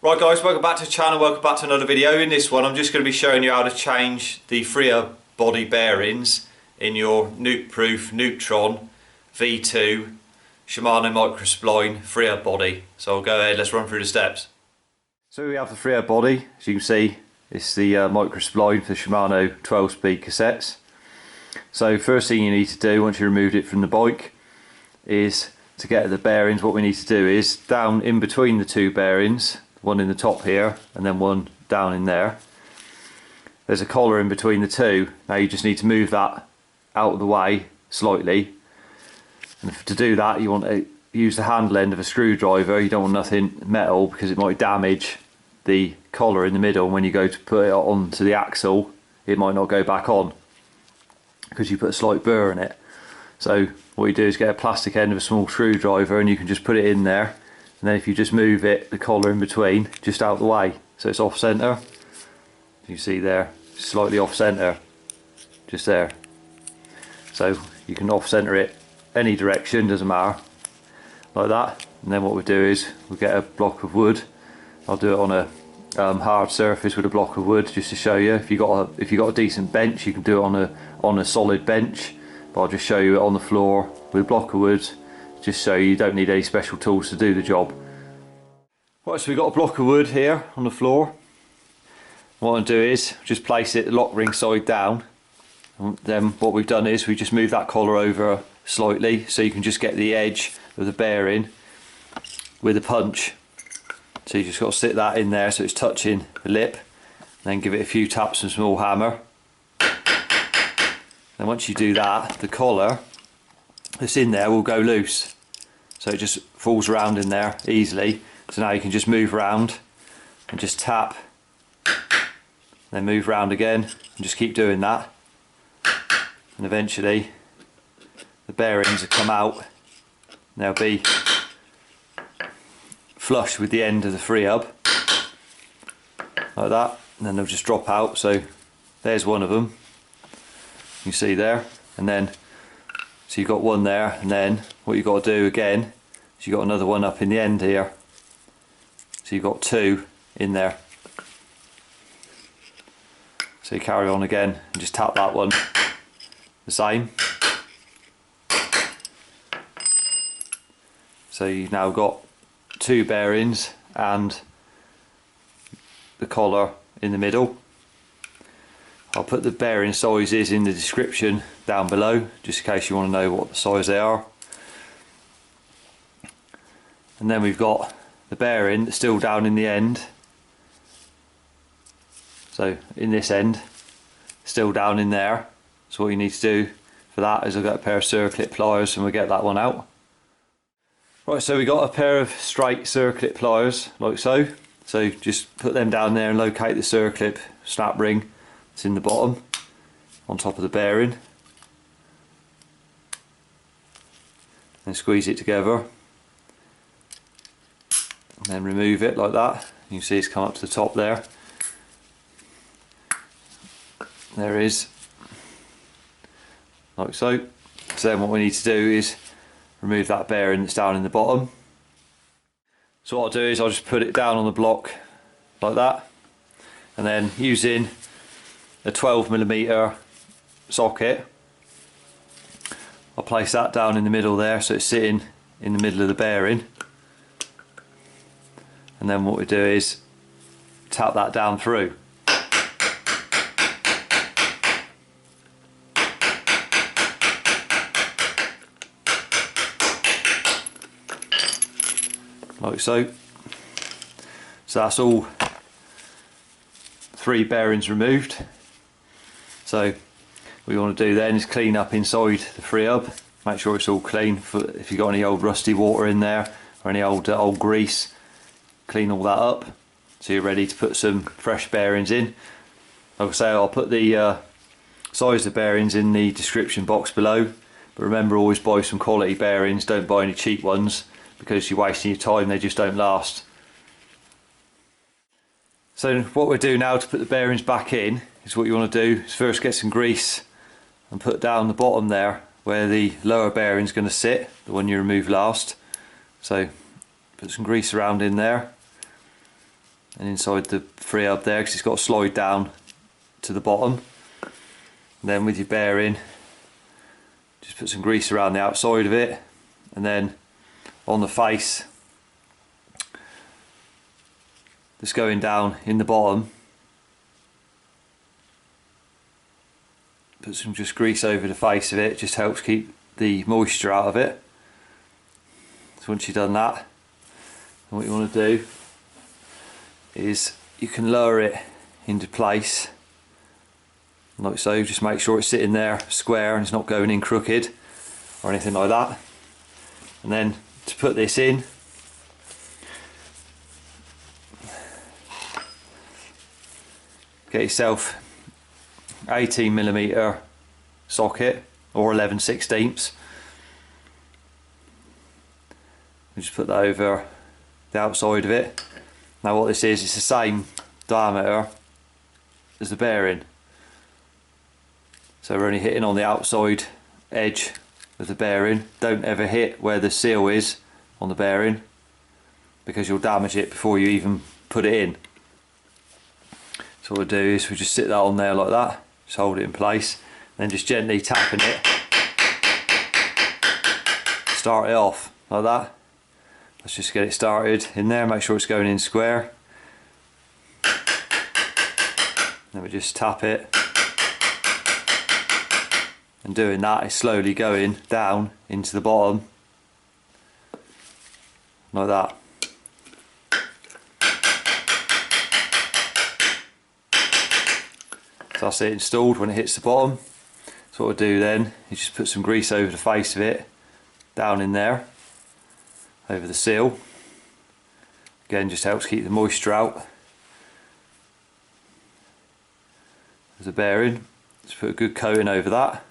Right guys, welcome back to the channel, welcome back to another video. In this one I'm just going to be showing you how to change the Freehub body bearings in your Nukeproof Neutron V2 Shimano Microspline Freehub body. So I'll go ahead, let's run through the steps. So we have the Freehub body, as you can see it's the Microspline for Shimano 12 speed cassettes. So first thing you need to do once you removed it from the bike is to get at the bearings. What we need to do is down in between the two bearings, one in the top here and then one down in there, there's a collar in between the two. Now you just need to move that out of the way slightly, and to do that you want to use the handle end of a screwdriver. You don't want nothing metal because it might damage the collar in the middle, and when you go to put it onto the axle it might not go back on because you put a slight burr in it. So what you do is get a plastic end of a small screwdriver and you can just put it in there, and then if you just move it, the collar in between, just out the way so it's off centre. You see there, slightly off centre, just there. So you can off centre it any direction, doesn't matter, like that. And then what we do is we get a block of wood. I'll do it on a hard surface with a block of wood just to show you. If you got a decent bench, you can do it on a solid bench, but I'll just show you it on the floor with a block of wood, just so you don't need any special tools to do the job. Right, so we've got a block of wood here on the floor. What I'll do is just place it the lock ring side down, and then what we've done is we just move that collar over slightly so you can just get the edge of the bearing with a punch. So you just got to stick that in there so it's touching the lip, and then give it a few taps with a small hammer. Then once you do that, the collar that's in there will go loose, so it just falls around in there easily. So now you can just move around and just tap, then move around again and just keep doing that, and eventually the bearings will come out and they'll be flush with the end of the Freehub like that, and then they'll just drop out. So there's one of them, you see there, and then so you've got one there, and then what you've got to do again is you've got another one up in the end here, so you've got two in there. So you carry on again and just tap that one the same. So you've now got two bearings and the collar in the middle. I'll put the bearing sizes in the description down below just in case you want to know what the size they are. And then we've got the bearing that's still down in the end. So in this end, still down in there. So what you need to do for that is I've got a pair of circlip pliers and we'll get that one out. Right, so we got a pair of straight circlip pliers like so. So just put them down there and locate the circlip snap ring that's in the bottom on top of the bearing. And squeeze it together. And then remove it like that. You can see it's come up to the top there. There it is, like so. So then what we need to do is remove that bearing that's down in the bottom. So what I'll do is I'll just put it down on the block like that, and then using a 12mm socket I'll place that down in the middle there so it's sitting in the middle of the bearing, and then what we do is tap that down through. Like so. So that's all three bearings removed. So what you want to do then is clean up inside the Freehub, make sure it's all clean. If you've got any old rusty water in there or any old grease, clean all that up so you're ready to put some fresh bearings in. Like I say, I'll put the size of the bearings in the description box below, but remember, always buy some quality bearings, don't buy any cheap ones because you're wasting your time, they just don't last. So what we'll do now to put the bearings back in is what you want to do is first get some grease and put down the bottom there where the lower bearing is going to sit, the one you removed last. So put some grease around in there, and inside the Freehub there, because it's got to slide down to the bottom. And then with your bearing, just put some grease around the outside of it, and then on the face that's going down in the bottom, put some just grease over the face of it. It just helps keep the moisture out of it. So once you've done that, what you want to do is you can lower it into place like so. Just make sure it's sitting there square and it's not going in crooked or anything like that. And then to put this in, get yourself 18mm socket or 11/16. Just put that over the outside of it. Now what this is, it's the same diameter as the bearing, so we're only hitting on the outside edge of the bearing. Don't ever hit where the seal is on the bearing, because you'll damage it before you even put it in. So what we'll do is we'll just sit that on there like that, just hold it in place, then just gently tapping it, start it off like that. Let's just get it started in there, make sure it's going in square. Then we just tap it, and doing that is slowly going down into the bottom like that. So that's it installed when it hits the bottom. So what we'll do then is just put some grease over the face of it, down in there, over the seal. Again, just helps keep the moisture out. There's a bearing, just put a good coating over that.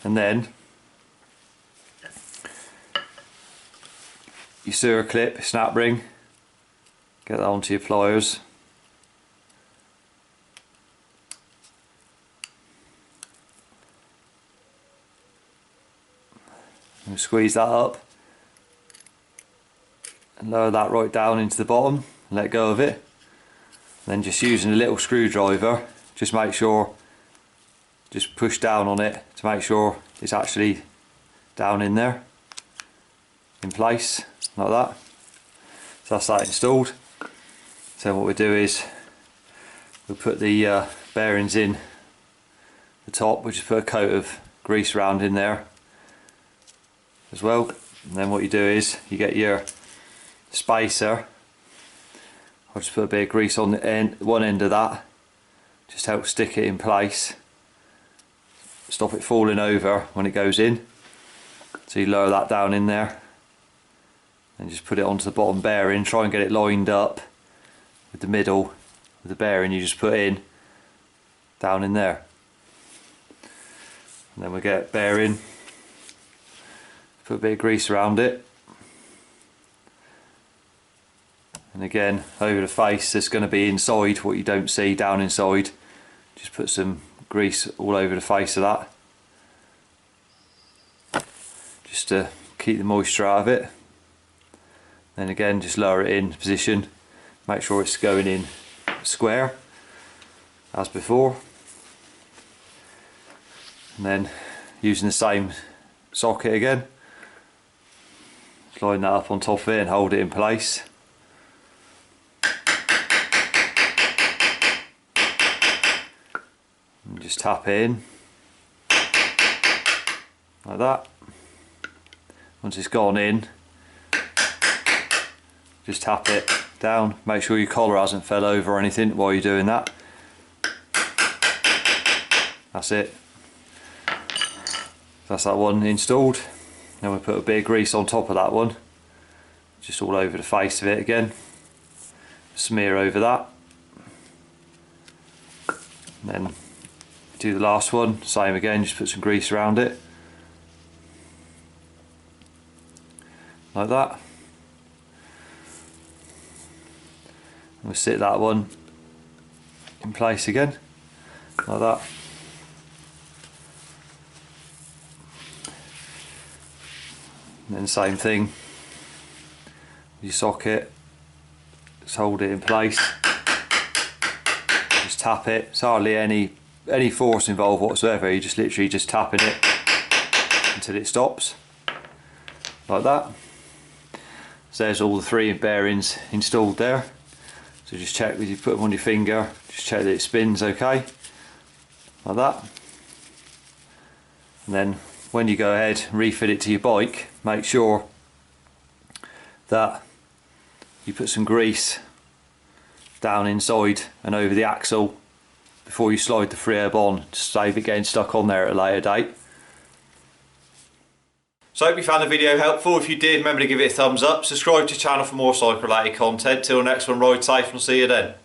And then your sewer clip, snap ring, get that onto your pliers. And squeeze that up and lower that right down into the bottom and let go of it. And then just using a little screwdriver, just make sure, just push down on it to make sure it's actually down in there, in place, like that. So that's that installed. So what we do is we'll put the bearings in the top. We'll just put a coat of grease around in there as well. And then what you do is you get your spacer. I'll just put a bit of grease on the end, one end of that, just help stick it in place, stop it falling over when it goes in. So you lower that down in there and just put it onto the bottom bearing. Try and get it lined up with the middle of the bearing you just put in, down in there. And then we get bearing, put a bit of grease around it, and again over the face that's going to be inside, what you don't see down inside, just put some grease all over the face of that, just to keep the moisture out of it. Then again just lower it in position, make sure it's going in square as before, and then using the same socket again, line that up on top of it and hold it in place. And just tap it in like that. Once it's gone in, just tap it down, make sure your collar hasn't fell over or anything while you're doing that. That's it. That's that one installed. Then we put a bit of grease on top of that one, just all over the face of it again. Smear over that. And then do the last one, same again, just put some grease around it. Like that. And we'll sit that one in place again, like that. And then same thing your socket, just hold it in place, just tap it. It's hardly any force involved whatsoever, you're just literally just tapping it until it stops, like that. So there's all the 3 bearings installed there. So just check, with you put them on your finger, just check that it spins okay, like that. And then when you go ahead and refit it to your bike, make sure that you put some grease down inside and over the axle before you slide the Freehub on, to save it getting stuck on there at a later date. So I hope you found the video helpful. If you did, remember to give it a thumbs up, subscribe to the channel for more cycle related content. Till next one, ride safe and I'll see you then.